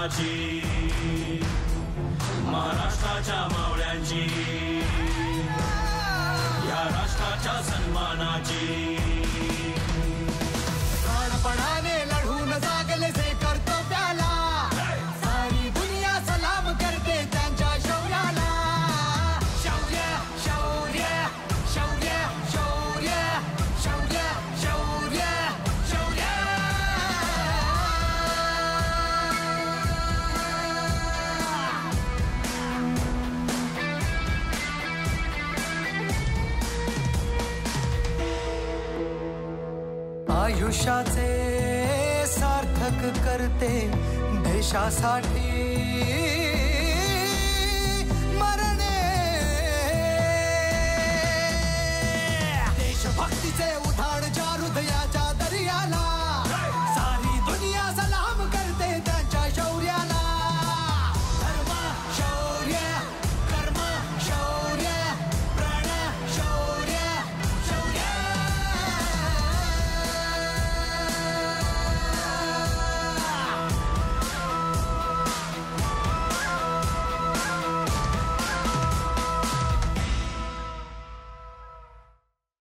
सन्मानाची, महाराष्ट्राच्या मावळ्यांची, या राष्ट्राच्या सन्मानाची। प्राणपणाने लढून जागले जे कर्तव्याला, सारी दुनिया सलाम करते त्यांच्या शौर्याला। शौर्य शौर्य शौर्य शौर्य शौर्य शौर्य शौर्य। आयुष्याचे सार्थक करते देशासाठी मरणे, देशभक्तीचे उधाण ज्या हृदयाच्या दर्याला, सारी दुनिया सलाम करते त्यांच्या शौर्याला। धर्म शौर्य कर्म शौर्य प्राण शौर्य शौर्य।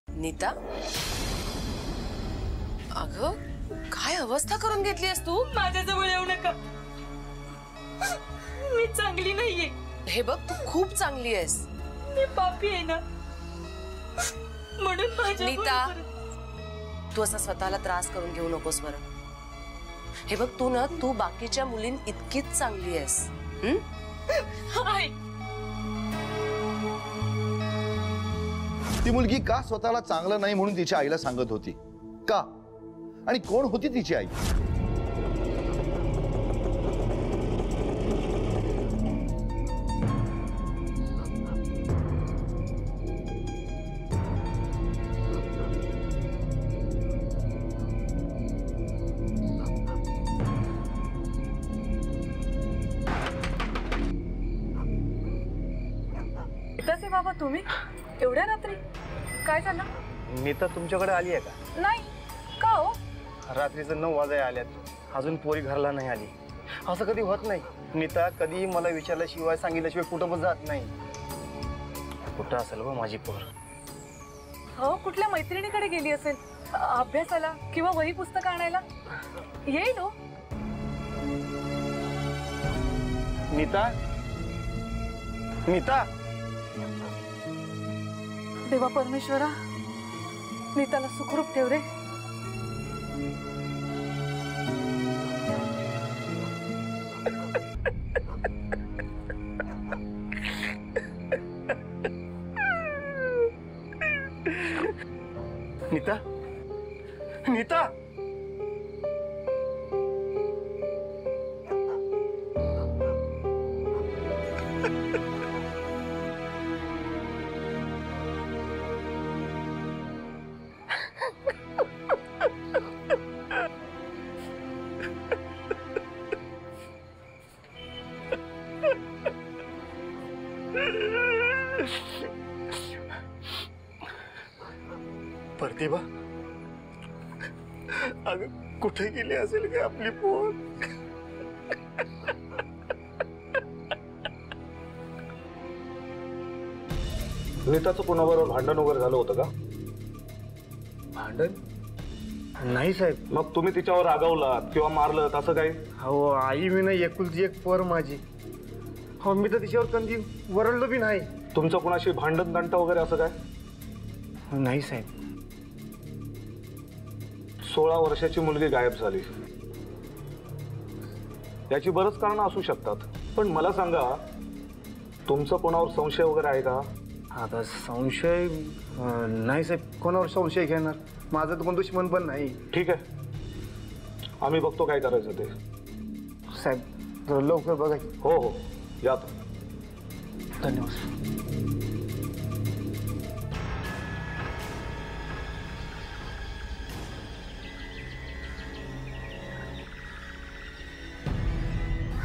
नीता, अगं काय अवस्था करून घेतलीस तू? माझ्याजवळ येऊ नका, मी चांगली नाहीये। हे बघ, तू खूप चांगली आहेस। मी पापी आहे ना, म्हणून माझ्या। नीता, तू असा स्वतःला त्रास करून घेऊ नकोस बरं। हे बघ, तू बाकीच्या मुलीं इतकीच चांगली आहेस। ती मुलगी का स्वतःला चांगलं नाही म्हणून तिच्या आईला सांगत होती का? आणि कोण होती तिची आई? तसे बाबा तुम्ही एवढ्या रात्री काय झालं? नीता तुमच्याकडे आली आहे का? नाही का हो? रात्रीचं 9 वाजाय आल्यात, अजून पोरी घरला नाही आली। असं कधी होत नाही। नीता कधी मला विचारल्याशिवाय सांगितल्याशिवाय कुठं पण जात नाही। कुठं असेल बा माझी पोर? हो, कुठल्या मैत्रिणीकडे गेली असेल, अभ्यासाला किंवा वही पुस्तक आणायला। येईल हो। नीता, नीता, देवा परमेश्वरा, नीताला सुखरूप ठेव रे। नीता, नीता, प्रतिभा, अगं कुठे गेली असेल का आपली पोर? नीताचं कोणाबरोबर भांडण वगैरे झालं होतं का? भांडण नाही साहेब। मग तुम्ही तिच्यावर रागावलात किंवा मारलं असं काही? हो, आई मी नाही, एकुलती एक पोर माझी। हो, मी तर तिच्यावर कधी वरडलो बी नाही। तुमचं कोणाशी भांडण तंटा वगैरे असं काय? नाही साहेब। 16 वर्षाची मुलगी गायब झाली, याची बरंच कारणं असू शकतात, पण मला सांगा तुमचं कोणावर संशय वगैरे आहे का? आता संशय नाही साहेब, कोणावर संशय घेणार? माझं तर कोण दुश्मन पण नाही। ठीक आहे, आम्ही बघतो काय करायचं ते। साहेब जरा लवकर बघा। हो हो, या तो। धन्यवाद।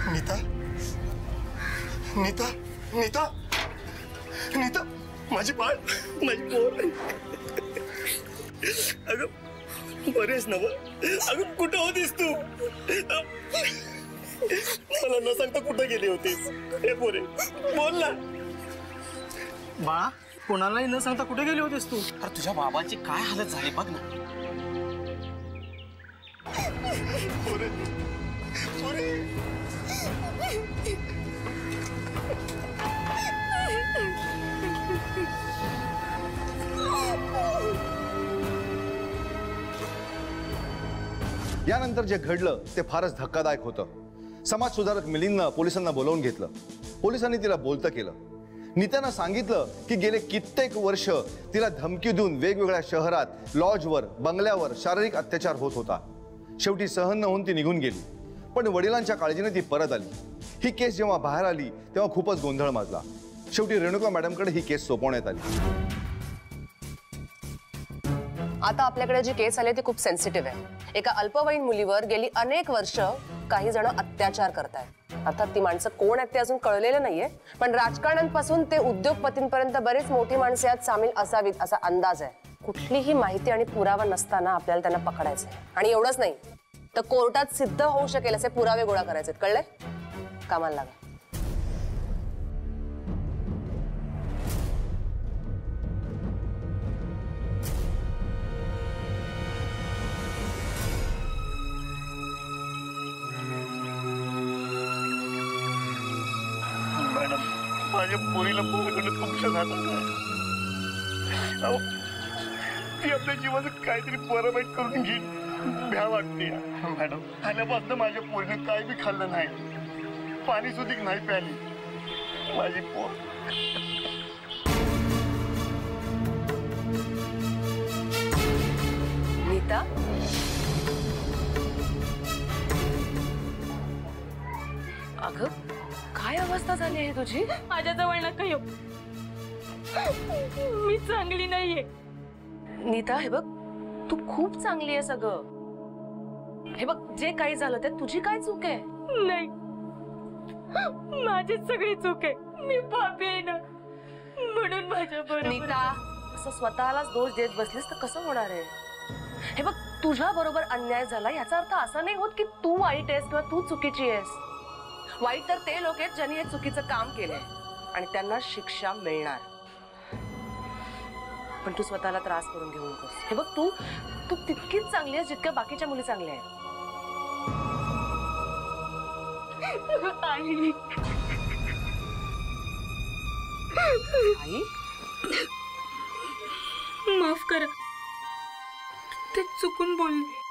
नीता, नीता, नीता, नीता, माझी बाळ, माझी पोर। अगं बरेच नव, अगं कुठं होतीस तू? मला न सांगता कुठे गेली होतीस? हे पोरे बोल ना. बाळा, कोणालाही न सांगता कुठे गेली होतीस तू? अरे तुझ्या बाबांची काय हालत झाली बघ ना. पोरे पोरे यानंतर जे घडलं ते फारच धक्कादायक होतं. समाज सुधारक मिलिंदनं पोलिसांना बोलावून घेतलं. पोलिसांनी तिला बोलतं केलं. नीतानं सांगितलं की गेले कित्येक वर्ष तिला धमकी देऊन वेगवेगळ्या शहरात लॉजवर बंगल्यावर शारीरिक अत्याचार होत होता. शेवटी सहन न होऊन ती निघून गेली. पण वडिलांच्या काळजीने ती परत आली. ही केस जेव्हा बाहेर आली तेव्हा खूपच गोंधळ माजला. शेवटी रेणुका मॅडमकडे ही केस सोपवण्यात आली. आता आपल्याकडे जी केस आली ती खूप सेन्सिटिव्ह आहे. एका अल्पवयीन मुलीवर गेली अनेक वर्ष काही जण अत्याचार करतायत. अर्थात ती माणसं कोण आहेत ते अजून कळलेलं नाहीये, पण राजकारण्यांपासून ते उद्योगपतींपर्यंत बरेच मोठी माणसे यात सामील असावीत असा अंदाज आहे. कुठलीही माहिती आणि पुरावा नसताना आपल्याला त्यांना पकडायचंय. आणि एवढंच नाही तर कोर्टात सिद्ध होऊ शकेल असे पुरावे गोळा करायचे. कळलंय? कामाला लागा. मॅडम, माझ्या पोरीला बघून तुमच्या हातात आहे. अहो, ती आपल्या जीवाचं काहीतरी बरं वाईट करून घेईल भ्या वाटते. मॅडम, आल्यापासून माझ्या पोरीने काय बी खाल्लं नाही, पाणी सुद्धा नाही प्याली. माझी पोर नीता, अगं काय अवस्था झाली आहे तुझी? माझ्या जवळ नका येऊ, मी चांगली नाहीये. नीता, हे बघ, तू खूप चांगली आहे सगळं. हे बघ, जे काही झालं ते तुझी काय चूक आहे? नाही, माझीच सगळी चूक आहे. मी पापी आहे ना, म्हणून माझ्या बरोबर. नीता, असं स्वतःलाच दोष देत बसलीस तर कसं होणार आहे? हे बघ, तुझ्या बरोबर अन्याय झाला याचा अर्थ असा नाही होत की तू वाईट आहेस किंवा तू चुकीची आहेस. वाईट तर ते लोक आहेत ज्यांनी हे चुकीचं काम केलंय आणि त्यांना शिक्षा मिळणार. पण तू स्वतःला त्रास करून घेऊ नकोस. हे बघ, तू तू तितकीच चांगली आहेस जितक्या बाकीच्या मुली चांगल्या आहेत. आई, आई, माफ करा, ते चुकून बोलले.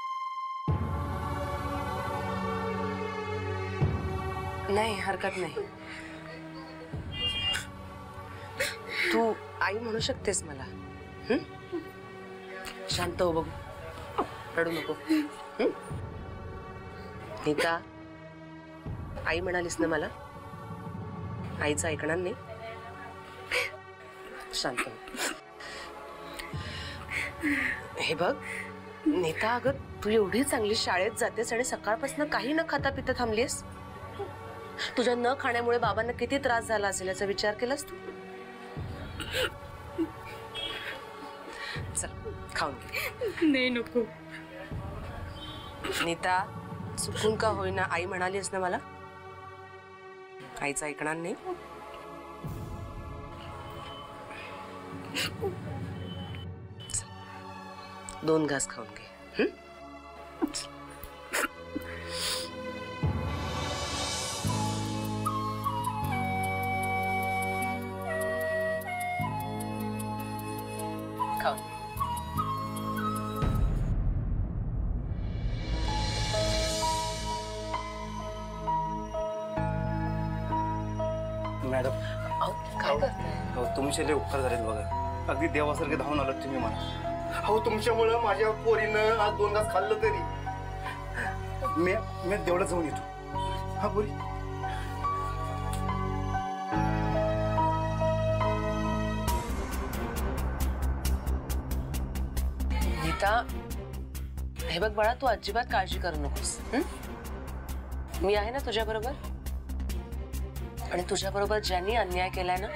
नाही, हरकत नाही. तू आई म्हणू शकतेस मला. शांत हो, बघू, रडू नको. नीता, आई म्हणालीस ना मला, आईचं ऐकणार नाही. शांत हो. हे बघ नीता, अगं तू एवढी चांगली शाळेत जातेस आणि सकाळपासून काही न खाता पिता थांबलीस. तुझ्या न खाण्यामुळे बाबांना किती त्रास झाला असेल याचा विचार केलास तू? चल, खाऊन घे. नाही, नको. नीता, चुकून का होईना आई म्हणालीस ना मला, आईचं ऐकणार नाही. चल, 2 घास खाऊन घे. खाऊन घे. मॅडम, काय करताय? तुमचे लय उपकार झालेत बघा. अगदी देवासारखे धावून आलात तुम्ही मला. अहो, तुमच्यामुळं माझ्या पोरीनं आज 2 घास खाल्लं तरी मी तेवढं जाऊन येतो. हा पोरी. नीता, हे बघ बाळा, तू अजिबात काळजी करू नकोस. मी आहे ना तुझ्या बरोबर. आणि तुझ्या बरोबर ज्यांनी अन्याय केलाय ना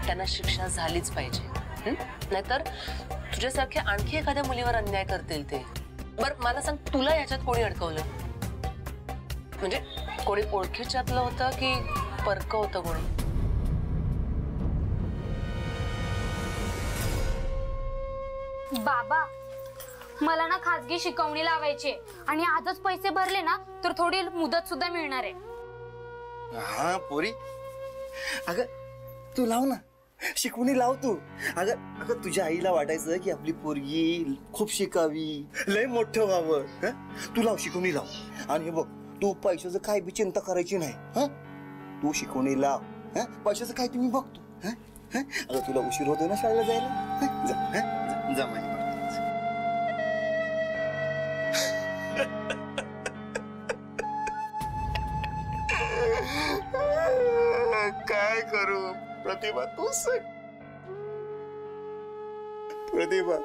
त्यांना शिक्षा झालीच पाहिजे. नाहीतर तुझ्यासारख्या आणखी एखाद्या मुलीवर अन्याय करतील ते. बरं मला सांग, तुला याच्यात कोणी अडकवलं? म्हणजे कोणी ओळखीच्यातलं होतं की परक होतं कोणी? बाबा, मला ना खाजगी शिकवणी लावायची आणि आजच पैसे भरले ना तर थोडी मुदत सुद्धा मिळणार आहे. हा पोरी, अगं तू लाव ना, शिकवणी लाव तू. अगं तुझ्या आईला वाटायचं की आपली पोरगी खूप शिकावी, लय मोठं व्हावं. तू लाव, शिकवणी लाव. आणि हे बघ, तू पैशाचं काय बी चिंता करायची नाही. तू शिकवणी लाव. पैशाचं काय तुम्ही बघतो. अगं तुला उशीर होतो ना शाळेला जायला. जा माझी. काय करू प्रतिभा, तू सांग. प्रतिभा,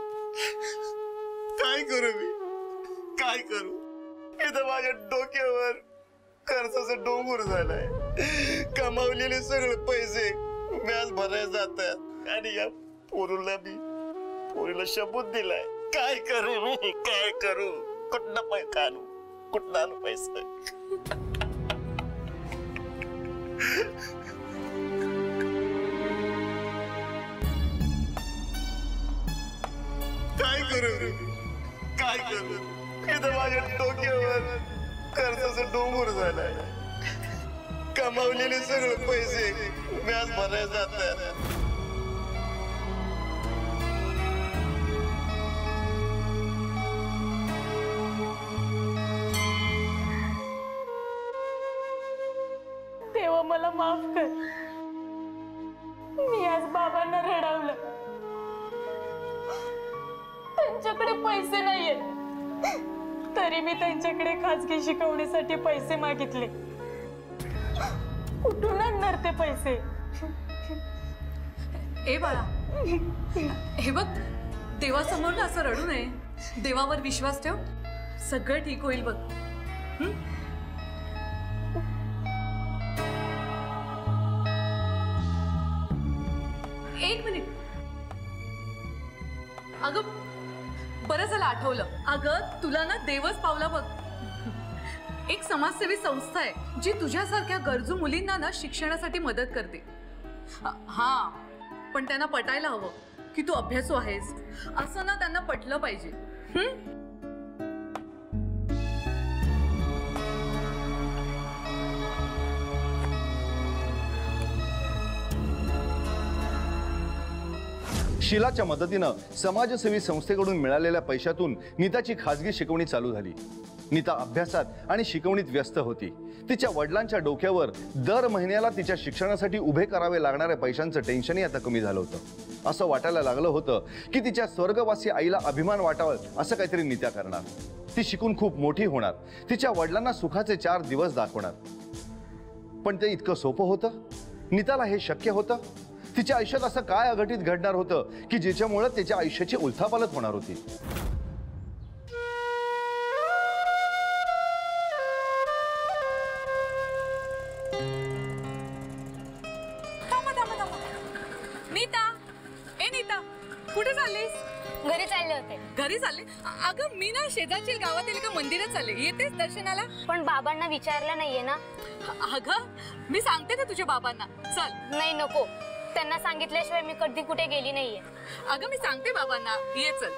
काय करू मी, काय करू? इथं माझ्या डोक्यावर कर्जाचा डोंगर झालाय. कमावलेले सगळे पैसे व्याज भरायला जातात आणि या पोरीला शब्द दिलाय. काय करू मी, काय करू? कुठनं पैसा आणू, कुठनं आणू पैसे? काय करू, काय करू? इथं माझ्या डोक्यावर कर्जाचा डोंगर झालाय. कमावलेले सगळे पैसे व्याज भरायला जातात. तेव्हा मला माफ कर. मी आज बाबांना रडवलं. त्यांच्याकडे पैसे नाहीयेत तरी मी त्यांच्याकडे खाजगी शिकवणीसाठी पैसे मागितले. कुठून आणणार ते पैसे? ए बाळा, हे बघ, देवासमोर ना असं रडू नये. देवावर विश्वास ठेव, सगळं ठीक होईल बघ. एक मिनिट. अगं बरं झालं आठवलं. अगं तुला ना देवच पावला बघ. एक समाजसेवी संस्था आहे जी तुझ्यासारख्या गरजू मुलींना ना शिक्षणासाठी मदत करते. हा, पण त्यांना पटायला हवं की तू अभ्यासू आहेस असं ना त्यांना पटलं पाहिजे. शीलाच्या मदतीनं समाजसेवी संस्थेकडून मिळालेल्या पैशातून नीताची खाजगी शिकवणी चालू झाली. नीता अभ्यासात आणि शिकवणीत व्यस्त होती. तिच्या वडिलांच्या डोक्यावर दर महिन्याला तिच्या शिक्षणासाठी उभे करावे लागणाऱ्या पैशांचं टेन्शनही आता कमी झालं होतं. असं वाटायला लागलं होतं की तिच्या स्वर्गवासी आईला अभिमान वाटावं असं काहीतरी नीता करणार. ती शिकून खूप मोठी होणार, तिच्या वडिलांना सुखाचे 4 दिवस दाखवणार. पण ते इतकं सोपं होतं? नीताला हे शक्य होतं? तिच्या आयुष्यात असं काय अघटित घडणार होतं की ज्याच्यामुळे तिच्या आयुष्याची उलथापालत होणार होती? नीता, ए नीता, कुठे चाललीस? घरी चालले होते. घरी चालले? अगं मी ना शेजारच्या गावातील एका मंदिरात चालले. येतेस दर्शनाला? पण बाबांना विचारलं नाहीये ना. अगं मी सांगते ना तुझ्या बाबांना. चल. नाही, नको. त्यांना सांगितल्याशिवाय मी कधी कुठे गेली नाहीये. अगं मी सांगते बाबांना. ये चल.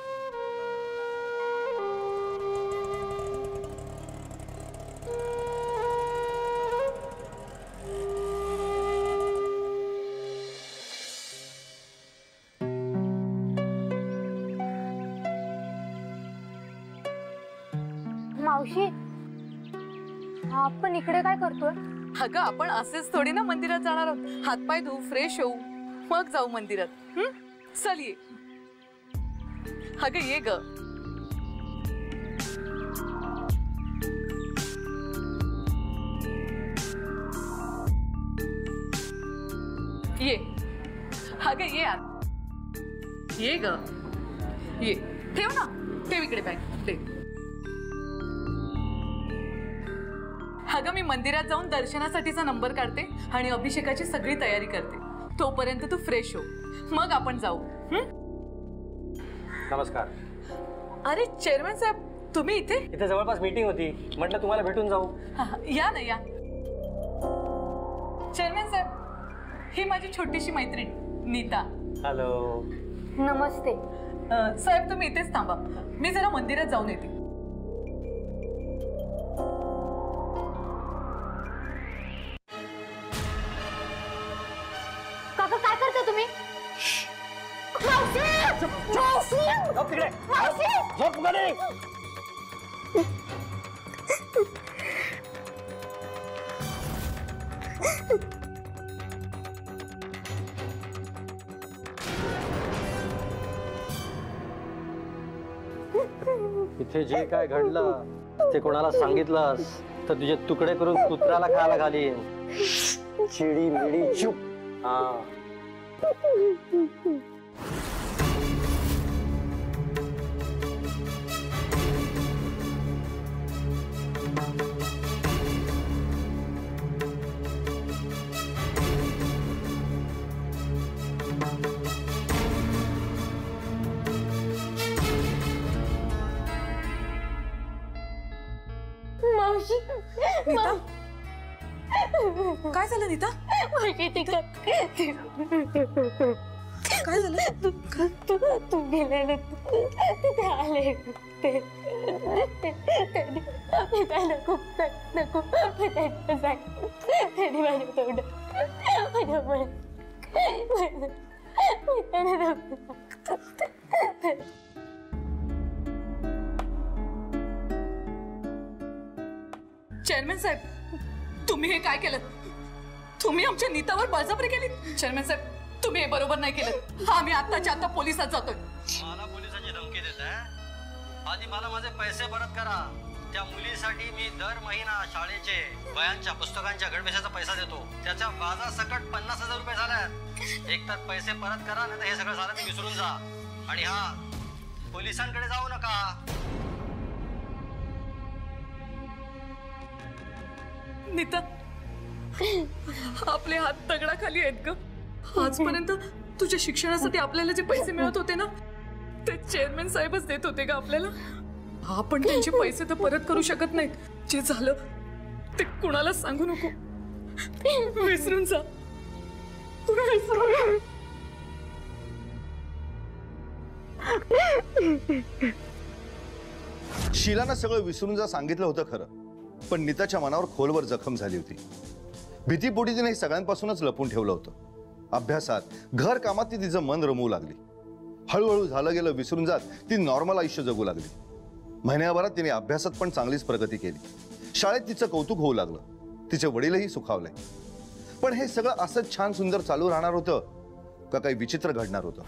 मावशी, आपण इकडे काय करतोय? अगं आपण असेच थोडी ना मंदिरात जाणार आहोत. हातपाय धुवू, फ्रेश होऊ, मग जाऊ मंदिरात. चल ये. अगं ये ग. ये. अगं ये आत. ये ग. ये. ठेव ना. ठेव इकडे बॅग. दे. अगं मी मंदिरात जाऊन दर्शनासाठीचा नंबर काढते आणि अभिषेकाची सगळी तयारी करते. तोपर्यंत तू फ्रेश हो, मग आपण जाऊ. नमस्कार. अरे चेअरमॅन साहेब, तुम्ही इथे? इथे जवळपास मीटिंग होती, म्हटलं तुम्हाला भेटून जाऊ. या ना या. चेअरमॅन साहेब, ही माझी छोटीशी मैत्रीण नीता. हॅलो. नमस्ते. साहेब तुम्ही इथेच थांबा, मी जरा मंदिरात जाऊन येते. काका काय करता तुम्ही? इथे जे काय घडलं ते कोणाला सांगितलंस तर तुझे तुकडे करून कुत्र्याला खायला घालीन. चिडी मिडी चुप. हा. काय झालं नीता? काय झालं? तू गेले तिथे आले ते त्यांना खूप नको त्यांना सांग त्यांनी माझ्या तोंड चेअरमॅन साहेब, तुम्ही हे काय केलं? तुम्ही आमच्या नीतावर बळजबरी केली. चेअरमॅन साहेब, तुम्ही हे बरोबर नाही केलं. हा, मी आत्ताच्या आत्ता पोलिसात जातोय. मला पोलिसांची धमकी देत आहे? आधी मला माझे पैसे परत करा. त्या मुलीसाठी मी दर महिना शाळेचे वयांच्या पुस्तकांच्या गणवेशाचा पैसा देतो. त्याच्या बाजासकट 50,000 रुपये झाल्यात. एक तर पैसे परत करा, नाही तर हे सगळं झालं ते विसरून जा. आणि हा, पोलिसांकडे जाऊ नका. नीता, आपले हात दगडाखाली आहेत ग. आजपर्यंत तुझ्या शिक्षणासाठी आपल्याला जे पैसे मिळत होते ना, ते चेअरमॅन साहेबच देत होते का आपल्याला? आपण त्यांचे पैसे तर परत करू शकत नाहीत. जे झालं ते कुणाला सांगू नको. विसरून जा. शीलानं सगळं विसरून जा सांगितलं होतं खरं, पण नीताच्या मनावर खोलवर जखम झाली होती. भीतीपोटी तिने सगळ्यांपासूनच लपून ठेवलं होतं. अभ्यासात, घर कामात ती तिचं मन रमवू लागली. हळूहळू झालं गेलं विसरून जात ती नॉर्मल आयुष्य जगू लागली. महिन्याभरात तिने अभ्यासात पण चांगलीच प्रगती केली. शाळेत तिचं कौतुक होऊ लागलं. तिचे वडीलही सुखावले. पण हे सगळं असंच छान सुंदर चालू राहणार होतं का काही विचित्र घडणार होतं?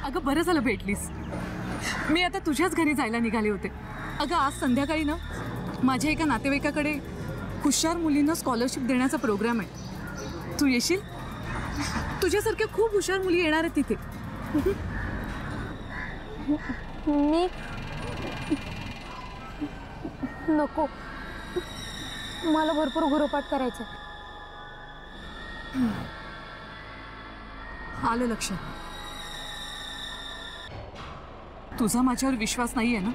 अगं बरं झालं भेटलीस. मी आता तुझ्याच घरी जायला निघाले होते. अगं आज संध्याकाळी ना माझ्या एका नातेवाईकाकडे हुशार मुलींना स्कॉलरशिप देण्याचा प्रोग्राम आहे. तू येशील? तुझ्यासारख्या खूप हुशार मुली येणार आहेत तिथे. मी नको, मला भरपूर गृहपाठ करायचं. आलं लक्षात. तुझा माझ्यावर विश्वास नाहीये ना?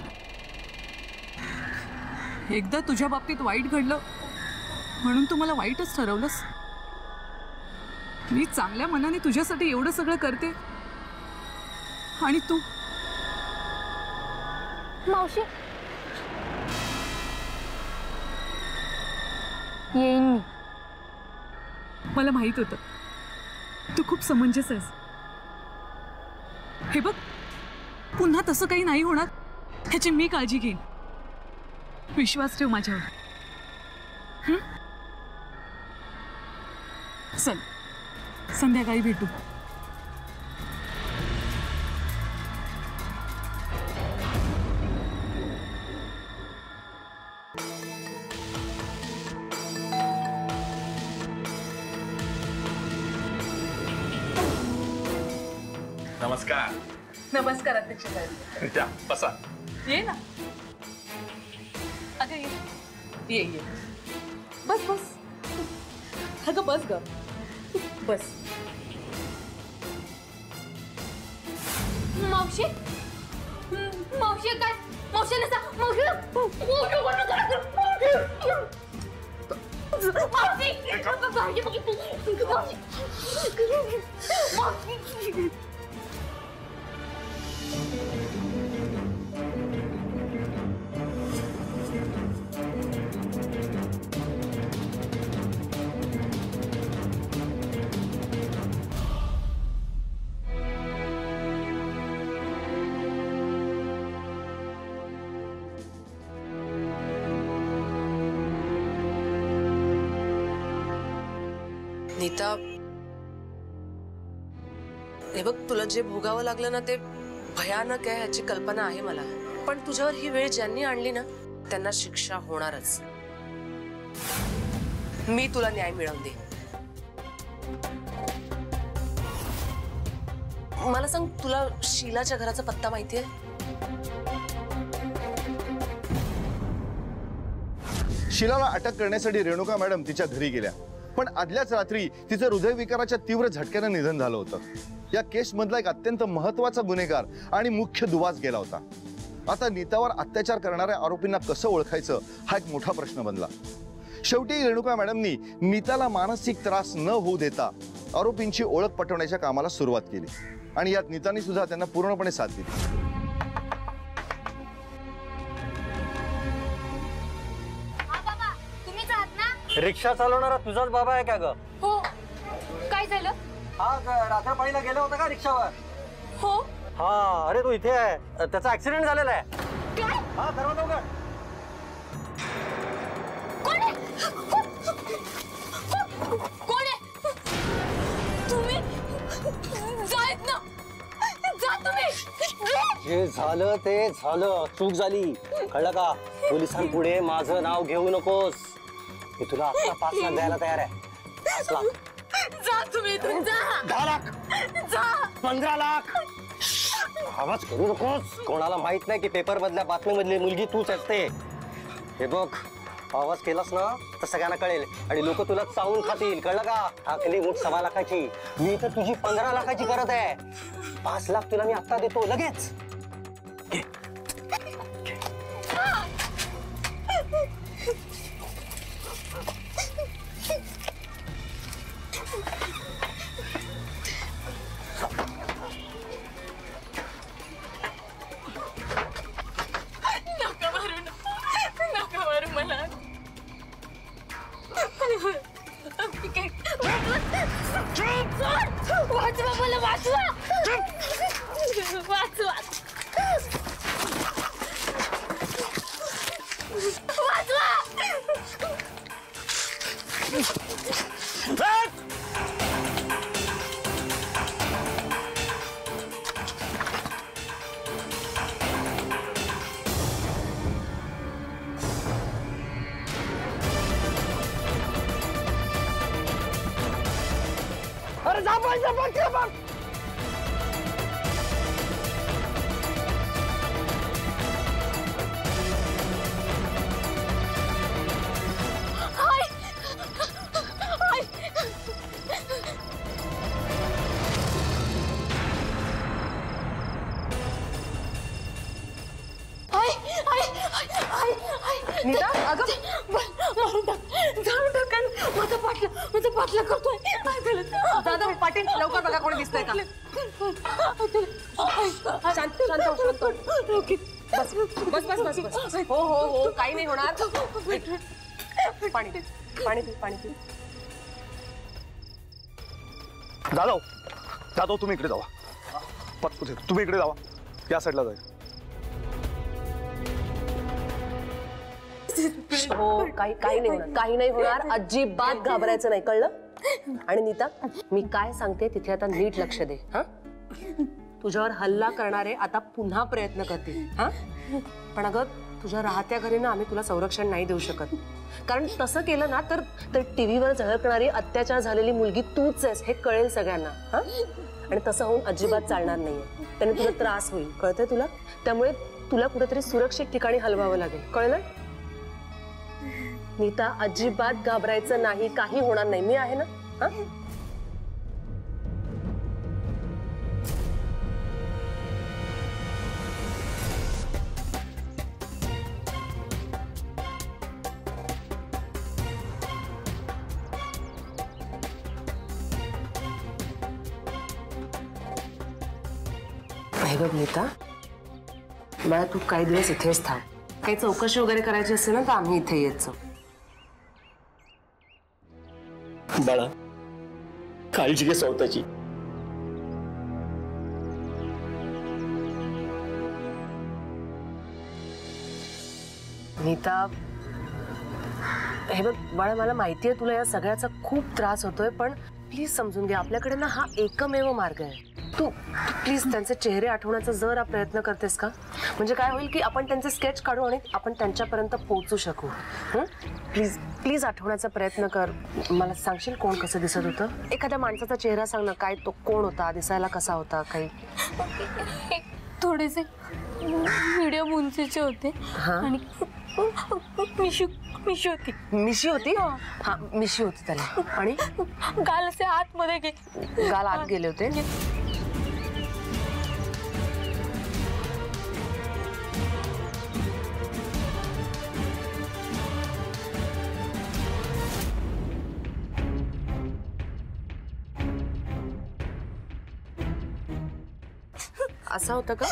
एकदा तुझ्या बाबतीत वाईट घडलं म्हणून तू मला वाईटच ठरवलंस. मी चांगल्या मनाने तुझ्यासाठी एवढं सगळं करते आणि तू. मावशी, येईन मी. मला माहित होतं तू खूप समंजस आहेस. हे बघ, पुन्हा तसं काही नाही होणार ह्याची मी काळजी घेईन. विश्वास ठेव माझ्यावर. चल, संध्याकाळी भेटू. नमस्कार. नमस्कार अध्यक्ष साहेब. त्या बसा. ये ना. अगं ये ये ये. बस बस. अगं बस ग बस. मावशी मावशी काय मावशी नसा मावशी नीता, हे बघ तुला जे भोगावं लागलं ना ते भयानक आहे याची कल्पना आहे मला, पण तुझ्यावर ही वेळ ज्यांनी आणली ना त्यांना शिक्षा होणारच. मी तुला न्याय मिळवून दे. मला सांग, तुला शीलाच्या घराचा पत्ता माहितीये? शीलाला अटक करण्यासाठी रेणुका मॅडम तिच्या घरी गेल्या, पण आदल्याच रात्री तिचं हृदयविकाराच्या तीव्र झटक्यानं निधन झालं होतं. या केस मधला एक अत्यंत महत्वाचा गुन्हेगार आणि मुख्य दुवास गेला होता. आता नीतावर अत्याचार करणाऱ्या आरोपींना कसं ओळखायचं हा एक मोठा प्रश्न बनला. शेवटी रेणुका मॅडमनी नीताला मानसिक त्रास न होऊ देता आरोपींची ओळख पटवण्याच्या कामाला सुरुवात केली आणि यात नीतानी सुद्धा त्यांना पूर्णपणे साथ दिली. रिक्षा चालवणारा तुझाच बाबा आहे का ग? हो. काय झालं? आज रात्रपाळीला गेला होता का रिक्षावर? हो. हा, अरे तो इथे आहे, त्याचा ऍक्सिडेंट झालेला आहे. काय? हा, दरवाजा उघड. कोण आहे? कोण आहे? तुम्ही जायत ना, जा तुम्ही. जे झालं ते झालं, चूक झाली, कळलं का? पोलिसांपुढे माझं नाव घेऊ नकोस. मी तुला आता 5 लाख द्यायला तयार आहे. 5 लाख. जा तुम्ही इथून, जा. 10 लाख. जा. 15 लाख. आवाज करू नकोस. कोणाला माहित नाही की पेपर मधल्या बातमीमधली मुलगी तूच असते. हे बघ, आवाज केलास ना तर सगळ्यांना कळेल आणि लोक तुला चावून खातील, कळलं का? टाकली मूठ 6 लाखाची, मी तर तुझी 15 लाखाची करत आहे. 5 लाख तुला मी आता देतो लगेच. वाचवा मला, वाचवा. वाचवा. वाचवा. अरे जा बघ, जा बघ, जा बघ. नीता, अगं मारून टाक, जाळून टाक. माझा पाठला करतोय. दादा पाटील, लवकर बघा कोणी दिसतंय का. शांत शांत हो, शांत हो. बस बस बस बस बस. हो हो हो, काही नाही होणार. पाणी पाणी पी, पाणी पी. जाधव, जाधव तुम्ही इकडे जावा. पटकन तुम्ही इकडे जावा, या साईडला जाईल. हो, काही नाही होणार, काही नाही होणार. अजिबात घाबरायचं नाही, कळलं? आणि नीता, मी काय सांगते तिथे आता नीट लक्ष दे. हा, तुझ्यावर हल्ला करणारे आता पुन्हा प्रयत्न करतील. हा, पण अगं तुझ्या राहत्या घरी ना आम्ही तुला संरक्षण नाही देऊ शकत, कारण तसं केलं ना तर टीव्हीवर झळकणारी अत्याचार झालेली मुलगी तूच आहेस हे कळेल सगळ्यांना. हा, आणि तसं होऊन अजिबात चालणार नाहीये. त्याने तुला त्रास होईल, कळतंय तुला? त्यामुळे तुला कुठेतरी सुरक्षित ठिकाणी हलवावं लागेल, कळलं? नीता अजिबात घाबरायचं नाही, काही होणार नाही, मी आहे ना. हा बघ नीता, मला तू काही दिवस इथेच थांब. काही चौकशी वगैरे करायची असेल ना तर आम्ही इथे येत जाऊ. बाळा, काळजी घे स्वतःची. नीता, हे बघ बाळा, मला माहितीये तुला या सगळ्याचा खूप त्रास होतोय, पण प्लीज समजून घे, आपल्याकडे ना हा एकमेव मार्ग आहे. तू प्लीज त्यांचे चेहरे आठवण्याचा जरा प्रयत्न करतेस का? म्हणजे काय होईल की आपण त्यांचे स्केच काढू आणि आपण त्यांच्यापर्यंत पोहोचू शकू. प्लीज प्लीज आठवण्याचा प्रयत्न कर. मला सांगशील कोण कसं दिसत होतं? एखाद्या माणसाचा चेहरा सांग ना, काय तो कोण होता, दिसायला कसा होता? काही थोडेसे मीडियम उंचीचे होते आणि मिशी होती. मिशी होती? हा, मिशी होती त्याला. आणि गाल असे आतमध्ये गाल आत गेले होते. असा होता का?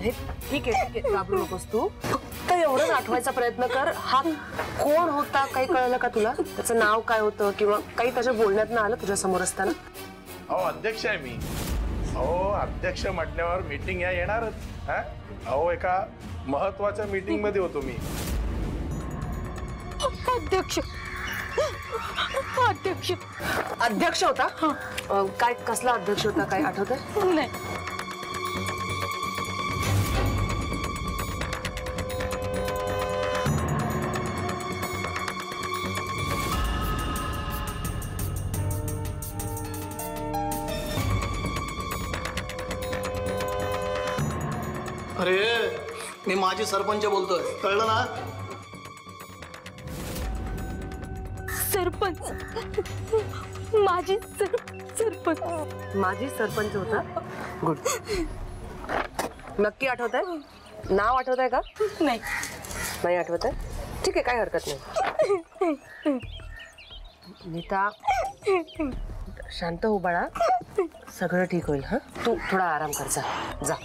हे ठीक आहे, घाबरू नकोस तू. फक्त एवढंच आठवायचा प्रयत्न कर. हा कोण होता काही कळलं का तुला? त्याचं नाव काय होतं किंवा काही त्याच्या बोलण्यात ना आलं तुझ्या समोर असताना? अहो अध्यक्ष आहे मी. अहो अध्यक्ष म्हटल्यावर मीटिंग या येणारच. अहो एका महत्वाच्या मीटिंग मध्ये होतो मी. अध्यक्ष अध्यक्ष अध्यक्ष होता? काय कसला अध्यक्ष होता, काय आठवतंय? नाही. अरे मी माजी सरपंच बोलतोय, कळलं ना? सरपंच, माजी सरपंच. माझी सरपंच होता? गुड. नक्की आठवत आहे? नाव आठवत आहे का? नाही. नाही आठवत आहे? ठीक आहे, काही हरकत नाही. नीता शांत हो बाळा, सगळं ठीक होईल. हा, तू थोडा आराम कर. जा.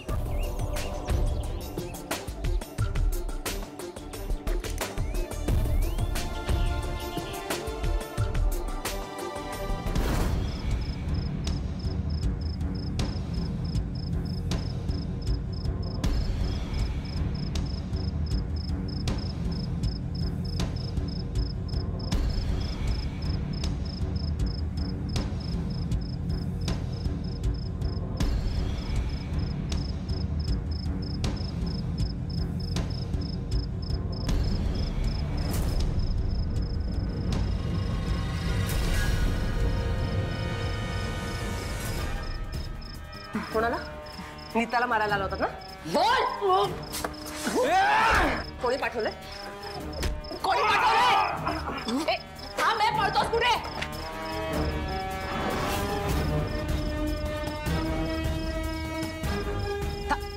कोणाला? नीताला मारायला आला होता ना? बोल. कोणी पाठवलंय? कोणी पाठवलंय? थांब, पळतोस कुठे?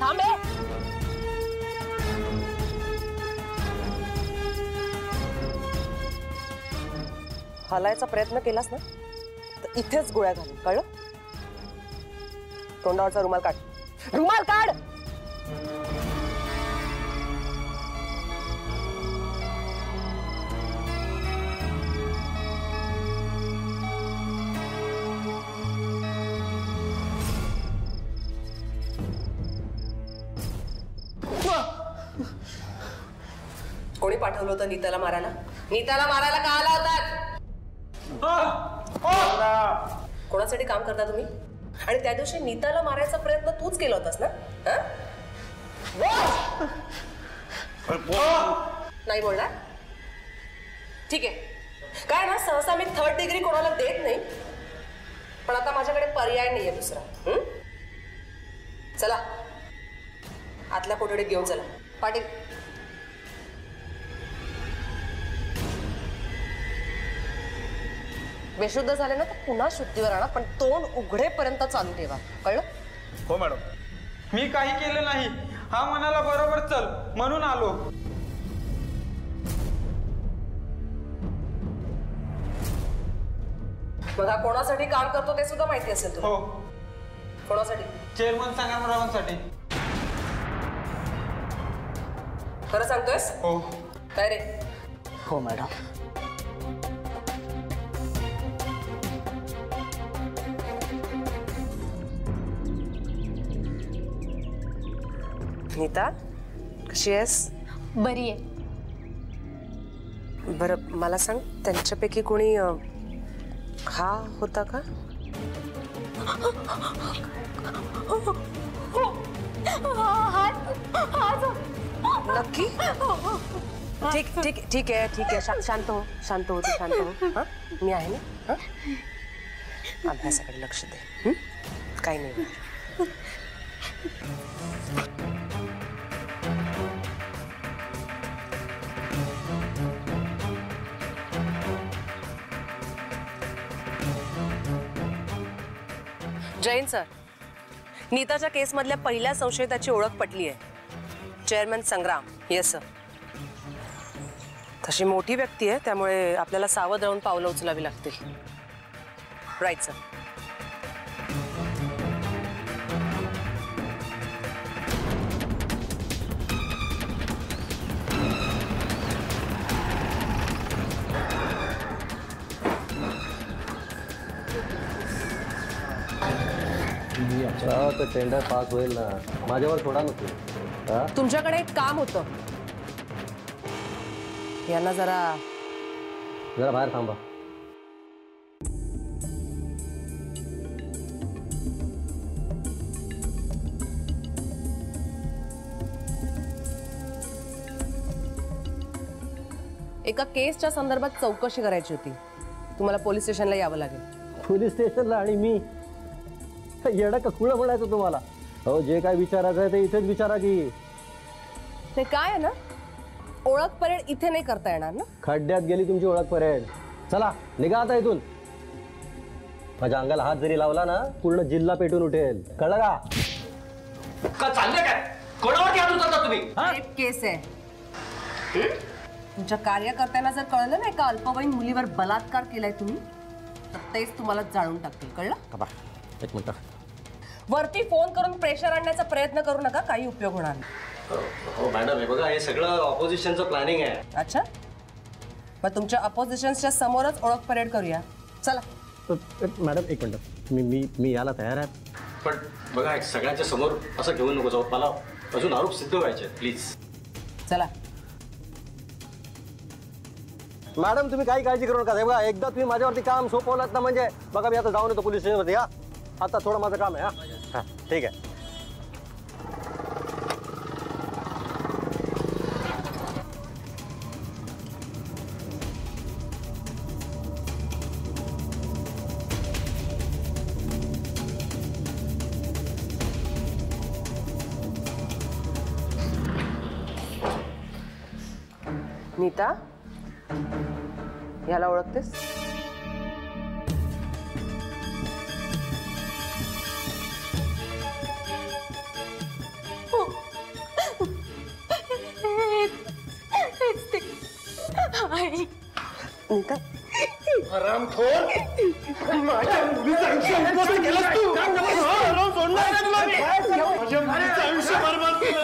थांब. हलायचा प्रयत्न केलास ना तर इथेच गोळ्या घालून, कळलं? तोंडावरचा रुमाल काढ. रुमाल काढ. कोणी पाठवलं होतं नीताला मारायला? नीताला मारायला का आला होता? कोणासाठी काम करता तुम्ही? आणि त्या दिवशी नीताला मारायचा प्रयत्न तूच केला होतास ना? नाही बोलणार? ठीक आहे. काय ना, सहसा मी 3rd डिग्री कोणाला देत नाही, पण आता माझ्याकडे पर्याय नाहीये दुसरा. चला आतल्या कोठडीत घेऊन चला. पाटील बेशुद्ध झाले ना तर पुन्हा शुद्धीवर आणा, पण तोंड उघडेपर्यंत चालू ठेवा, कळलं? हो मॅडम. मी काही केलं नाही, हा म्हणाला बरोबर चल म्हणून आलो. मग हा कोणासाठी काम करतो ते सुद्धा माहिती असेल तुला? हो. कोणासाठी? चेअरमन संग्रामरावांसाठी. खरं सांगतोयस? हो. काय रे? हो मॅडम. नीता, कशी आहेस? बरी आहे. बरं मला सांग, त्यांच्यापैकी कोणी हा होता का? नक्की? ठीक ठीक ठीक आहे ठीक आहे. शांत हो, शांत हो, शांत हो. हा, मी आहे ना. हा, अभ्यासाकडे लक्ष दे. काही नाही. जैन सर, नीताच्या केसमधल्या पहिल्या संशयिताची ओळख पटली आहे. चेअरमन संग्राम. Yes sir. तशी मोठी व्यक्ती आहे, त्यामुळे आपल्याला सावध राहून पावलं उचलावी लागतील. Right sir. टेंडर पास होईल ना, माझ्यावर थोडा नको. तुमच्याकडे एक काम होतं, यांना जरा बाहेर थांबा. एका केसच्या संदर्भात चौकशी करायची होती. तुम्हाला पोलीस स्टेशनला यावं लागेल. पोलीस स्टेशनला? आणि मी येडा का खुळं म्हणायचं तुम्हाला? हो, जे काय विचारायचं आहे ते इथेच विचारा की. ते काय आहे ना, ओळख परेड इथे नाही करता येणार ना. खड्ड्यात गेली तुमची ओळख परेड. चला निघा आता इथून. माझ्या अंगाला हात जरी लावला ना, पूर्ण जिल्हा पेटून उठेल. कळलं का? चाललंय काय? कोणावरती हात उचलता तुम्ही? रेप केस आहे. तुमच्या कार्यकर्त्यांना जर कळलं ना एका अल्पवयीन मुलीवर बलात्कार केलाय तुम्ही, तर तेच तुम्हाला जाळून टाकतील. कळलं? एक मिनिट. वरती फोन करून प्रेशर आणण्याचा प्रयत्न करू नका, काही उपयोग होणार नाही. हो मॅडम, हे बघा, हे सगळं ऑपोजिशनचं प्लॅनिंग आहे. अच्छा, मग तुमच्या अपोजिशनच्या समोरच ओळख परेड करूया. चला. मॅडम एक मिनिट, मी याला तयार आहे. पण बघा, सगळ्यांच्या समोर असं घेऊन नको जाऊ. मला अजून आरोप सिद्ध व्हायचे. प्लीज चला. मॅडम तुम्ही काही काळजी करू नका. बघा, एकदा तुम्ही माझ्यावरती काम सोपवलात ना, म्हणजे बघा मी आता जाऊन येतो पोलीस स्टेशनवरती. हा, आता थोडं माझं काम आहे. हा, ठीक आहे. नीता, याला ओळखतेस? नीता, हरामखोर, माझ्या मुलीचं आयुष्य उद्ध्वस्त केलंस तू. माझ्या मुलीचं आयुष्य बरबाद केलं.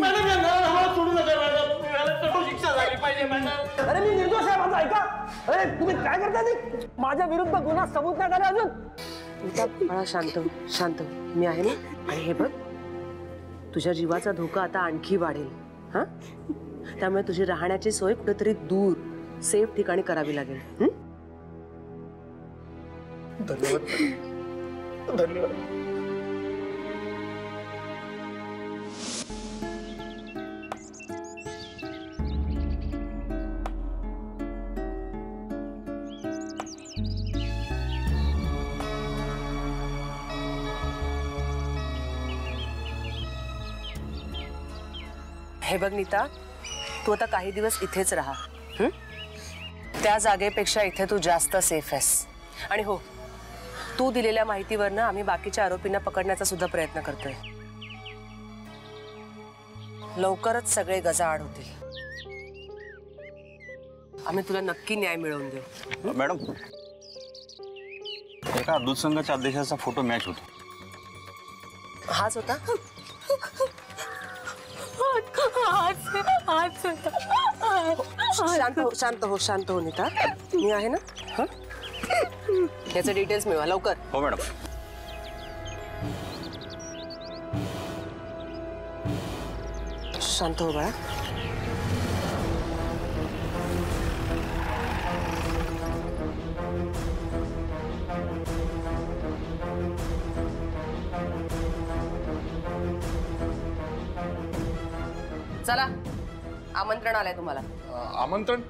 मॅडम यांना सोडू नका मॅडम. कठोर शिक्षा झाली पाहिजे मॅडम. अरे मी निर्दोष आहे, माझं ऐका. अरे तुम्ही काय करता? माझ्या विरुद्ध गुन्हा सबूत नाही झाला अजून. नीता, बाळा शांत हो, शांत हो. मी आहे ना. आणि हे बघ, तुझ्या जीवाचा धोका आता आणखी वाढेल. हा, त्यामुळे तुझी राहण्याची सोय कुठेतरी दूर सेफ ठिकाणी करावी लागेल. धन्यवाद. धन्यवाद. हे बघ नीता, तू आता काही दिवस इथेच राहा. त्या जागेपेक्षा इथे तू जास्त सेफ आहेस. आणि हो, तू दिलेल्या माहितीवरनं आम्ही बाकीच्या आरोपींना पकडण्याचा सुद्धा प्रयत्न करतोय. लवकरच सगळे गजाआड होतील. आम्ही तुला नक्की न्याय मिळवून देऊ. मॅडम, एका दूध संघाच्या अध्यक्षाचा फोटो मॅच होतो. हाच होता? शांत हो नीता. मी आहे ना. याचे डिटेल्स मिळवा लवकर. हो मॅडम. शांत हो बाळा. चला, आमंत्रण आलंय तुम्हाला. आमंत्रण?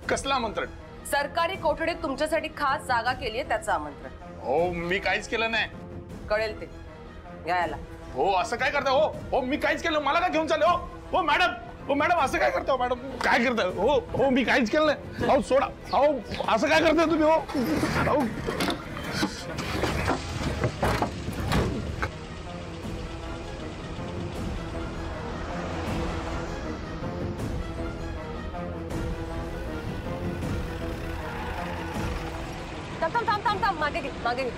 कसलं आमंत्रण? सरकारी कोठडीत तुमच्यासाठी खास जागा केलीये त्याचं आमंत्रण. हो, मी काहीच केलं नाही. कळेल ते. यायला. हो, असं काय करता? हो हो, मी काहीच केलं. मला काय घेऊन चालले? हो हो मॅडम, हो मॅडम, असं काय करता? मॅडम काय करता? हो हो, मी काहीच केलं नाही. अहो सोडा. अहो असं काय करताय तुम्ही? हो अहो. थांब. मागे घे.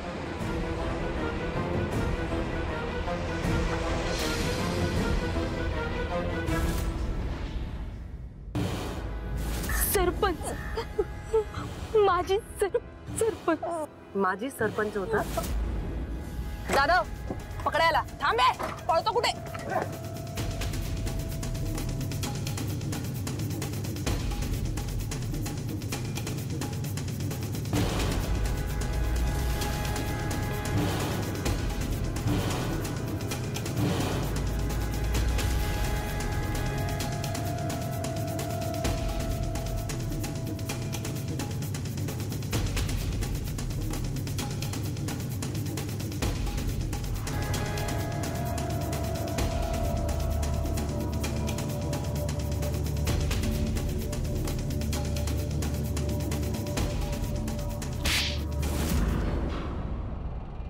सरपंच. माझी सरपंच होता. जाधव, पकडायला. थांबे. पळतो कुठे?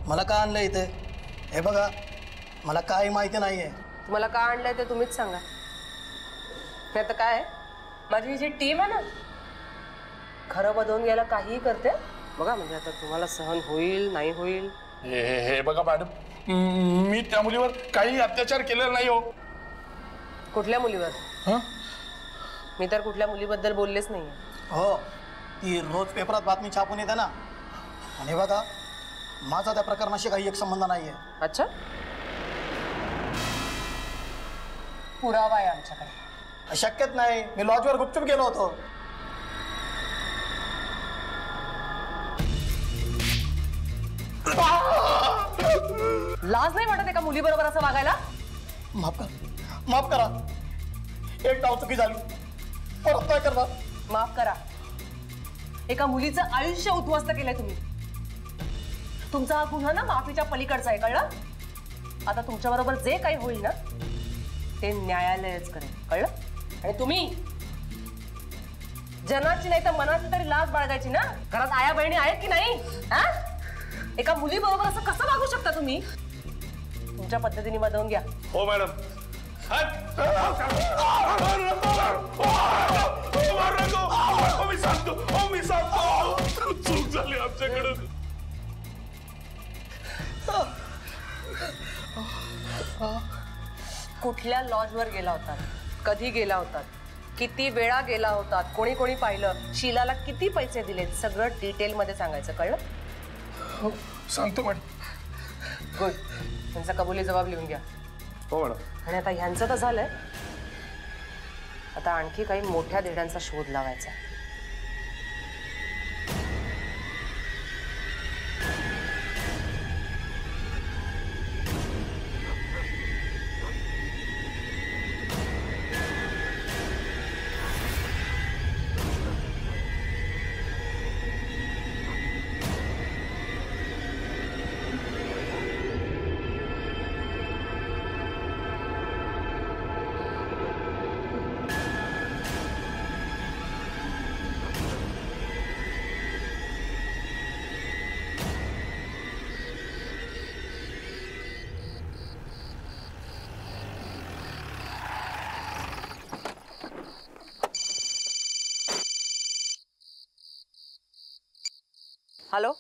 मला का आणलं इथे हे बघा. मला काही माहिती नाहीये. तुम्हाला का आणलंय ते तुम्हीच सांगा. मी आता काय, माझी जी टीम आहे ना, खरं बदलून घ्यायला काहीही करते बघा. म्हणजे आता तुम्हाला सहन होईल नाही होईल. हे बघा मॅडम, मी त्या मुलीवर काही अत्याचार केलेला नाही. हो. कुठल्या मुलीवर? मी तर कुठल्या मुलीबद्दल बोललेच नाहीये. हो, ती रोज पेपरात बातमी छापून येते ना. आणि बघा, माझा त्या प्रकरणाशी काही एक संबंध नाहीये. अच्छा, पुरावा आहे आमच्याकडे. शक्यच नाही. मी लॉजवर गुपचूप गेलो होतो. लाज नाही वाटत एका मुलीबरोबर असं वागायला? माफ करा. एक डाव चुकी झाली, परत काय करणार? माफ करा. एका मुलीचं आयुष्य उद्ध्वस्त केलंय तुम्ही. तुमचा हा गुन्हा ना माफीच्या पलीकडचा आहे, कळलं? आता तुमच्या बरोबर जे काही होईल ना ते न्यायालयच करेल, कळलं? आणि तुम्ही जनाची नाही तर मनाची तरी लाज बाळगायची ना. घरात आया बहिणी आहेत की नाही? एका मुली बरोबर असं कसं वागू शकता तुम्ही? तुमच्या पद्धतीने बदलून घ्या. हो मॅडम. मी सांगतो चूक झाली आमच्याकडून. कुठल्या लॉजवर गेला होता? कधी गेला होता? किती वेळा गेला होता? कोणी कोणी पाहिलं? शीलाला किती पैसे दिले? सगळं डिटेल मध्ये सांगायचं, कळलं? हो, सांगतो मॅडम. गुड. त्यांचा कबुली जबाब लिहून घ्या. हो मॅडम. आणि आता ह्यांचं तर झालंय, आता आणखी काही मोठ्या धेड्यांचा शोध लावायचा. हॅलो,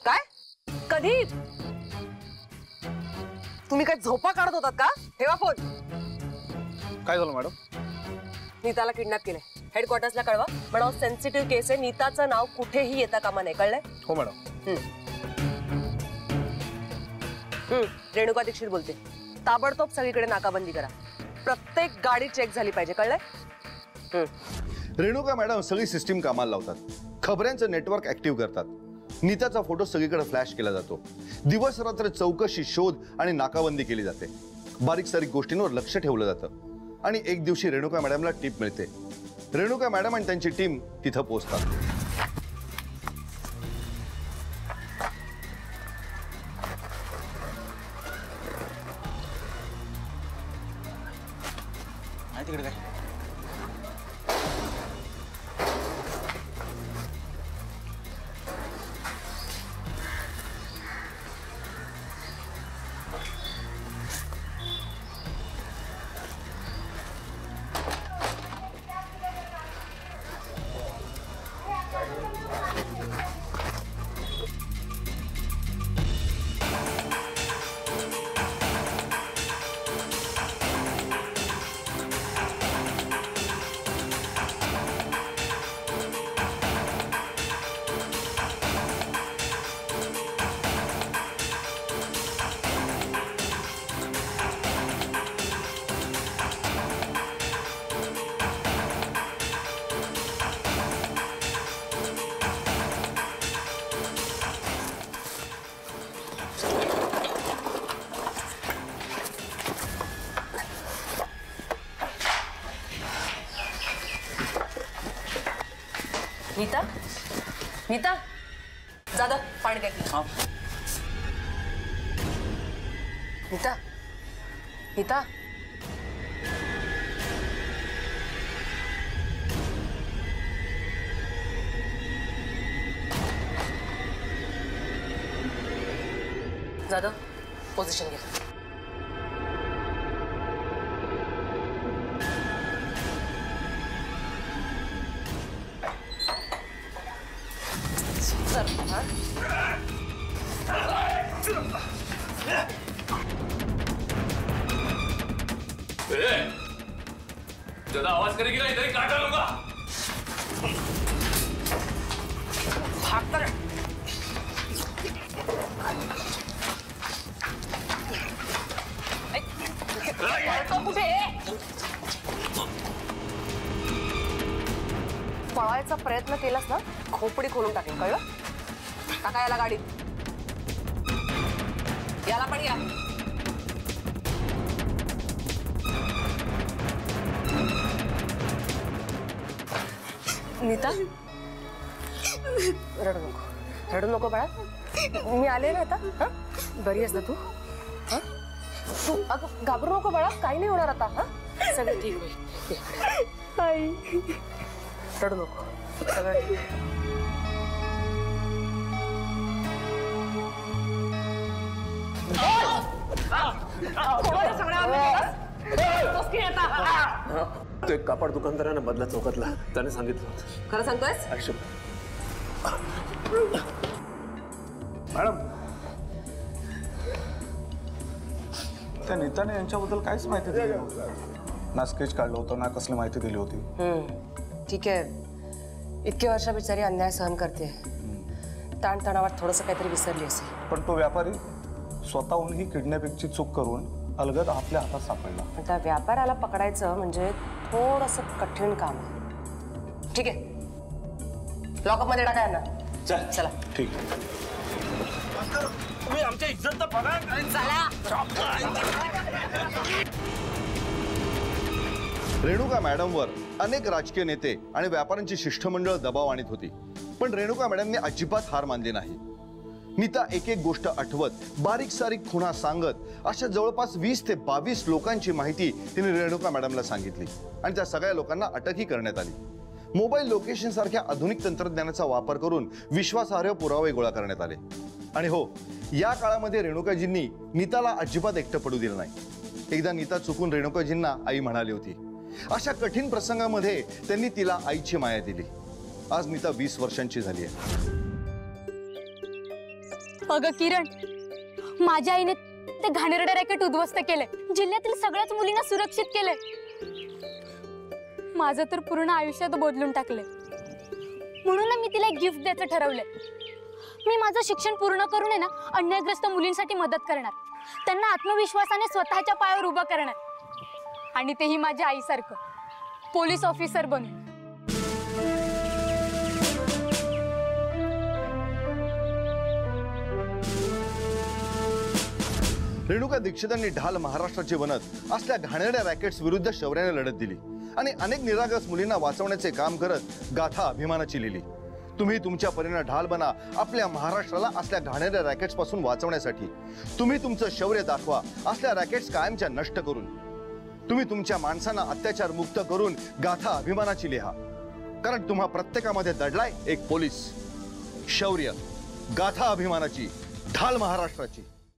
काय कधी तुम्ही काय झोपा काढत होतात का? ठेवा फोन. काय झालं मॅडम? नीताला किडनॅप केलंय. हेडक्वार्टर्सला कळवा. म्हणा सेन्सिटिव्ह केस आहे. नीताचं नाव कुठेही येता कामा नाही. कळलंय? हो मॅडम. रेणुका दीक्षित बोलते. ताबडतोब सगळीकडे नाकाबंदी करा. प्रत्येक गाडी चेक झाली पाहिजे. कळलंय? रेणुका मॅडम सगळी सिस्टीम कामाला लावतात. खबऱ्यांचं नेटवर्क ऍक्टिव्ह करतात. नीताचा फोटो सगळीकडे फ्लॅश केला जातो. दिवस रात्र चौकशी, शोध आणि नाकाबंदी केली जाते. बारीक सारीक गोष्टींवर लक्ष ठेवलं जातं. आणि एक दिवशी रेणुका मॅडमला टीप मिळते. रेणुका मॅडम आणि त्यांची टीम तिथं पोहोचतात. तिकडे काय नीता, नीता, जादा पाणी काय? नीता, नीता, जादा पोझिशन घे. ज्यादा आवाज करेगी ना इधर ही काट डालूंगा. भाग कर. कुठे पळायचा प्रयत्न केलास ना, खोपडी खोलून टाकेल. कळलं? टाका याला गाडीत. याला पण या. नीता, रडू नको, रडू नको बाळा. मी आले ना आता. हा, बरी आहेस ना तू? हा, तू अगं घाबरू नको बाळा. काही नाही होणार आता. हा, सगळं ठीक होईल. रडू नको, सगळं ठीक. तो एक कापड दुकानदाराने मधल्या चौकातला, त्याने सांगितलं होतं. खरं सांगतोयस? मॅडम, त्या नीताने यांच्याबद्दल काहीच माहिती दिली नव्हती. ना स्केच काढलं होतं, ना कसली माहिती दिली होती. ठीक आहे. इतके वर्ष बिचारी अन्याय सहन करते. ताणतणावात थोडंसं काहीतरी विसरली असेल. पण तो व्यापारी स्वतःहून ही किडनॅपिंगची चूक करून अलगद आपल्या हातात सापडला. त्या व्यापाराला पकडायचं म्हणजे थोडंसं कठीण काम आहे. ठीक आहे, लॉकअप मध्ये टाका यांना. चला. ठीक. तुम्ही आमच्या इज्जत तर बघा. रेणुका मॅडमवर अनेक राजकीय नेते आणि व्यापाऱ्यांची शिष्टमंडळ दबाव आणत होती. पण रेणुका मॅडमने अजिबात हार मानली नाही. नीता एक एक गोष्ट आठवत, बारीक सारीक खुणा सांगत अशा जवळपास 20 ते 22 लोकांची माहिती तिने रेणुका मॅडमला सांगितली. आणि त्या सगळ्या लोकांना अटकही करण्यात आली. मोबाईल लोकेशन सारख्या आधुनिक तंत्रज्ञानाचा वापर करून विश्वासार्ह पुरावे गोळा करण्यात आले. आणि हो, या काळामध्ये रेणुकाजींनी नीताला अजिबात एकटं पडू दिलं नाही. एकदा नीता चुकून रेणुकाजींना आई म्हणाली होती. अशा कठीण प्रसंगामध्ये त्यांनी तिला आईची माया दिली. आज नीता 20 वर्षांची झाली आहे. अगं किरण, माझ्या आईने ते घाणेरडे रॅकेट उद्ध्वस्त केले, जिल्ह्यातील सगळ्याच मुलींना सुरक्षित केले. माझं तर पूर्ण आयुष्यात बदलून टाकले. म्हणून मी तिला एक गिफ्ट द्यायचं ठरवलंय. मी माझं शिक्षण पूर्ण करून आहे ना अन्यायग्रस्त मुलींसाठी मदत करणार, त्यांना आत्मविश्वासाने स्वतःच्या पायावर उभं करणार, आणि तेही माझ्या आईसारखं पोलीस ऑफिसर बनून. रेणुका दीक्षितांनी ढाल महाराष्ट्राची बनत असल्या घाणेरड्या रॅकेट्स विरुद्ध शौर्याने लढत दिली आणि अनेक निरागस मुलींना वाचवण्याचे काम करत गाथा अभिमानाची लिहिली. तुम्ही तुमच्या परीने ढाल बना आपल्या महाराष्ट्राला असल्या घाणेरड्या रॅकेट्स पासून वाचवण्यासाठी. तुम्ही तुमचं शौर्य दाखवा असल्या रॅकेट्स कायमच्या नष्ट करून. तुम्ही तुमच्या माणसांना अत्याचार मुक्त करून गाथा अभिमानाची लिहा, कारण तुम्हा प्रत्येकामध्ये दडलाय एक पोलीस. शौर्य, गाथा अभिमानाची, ढाल महाराष्ट्राची.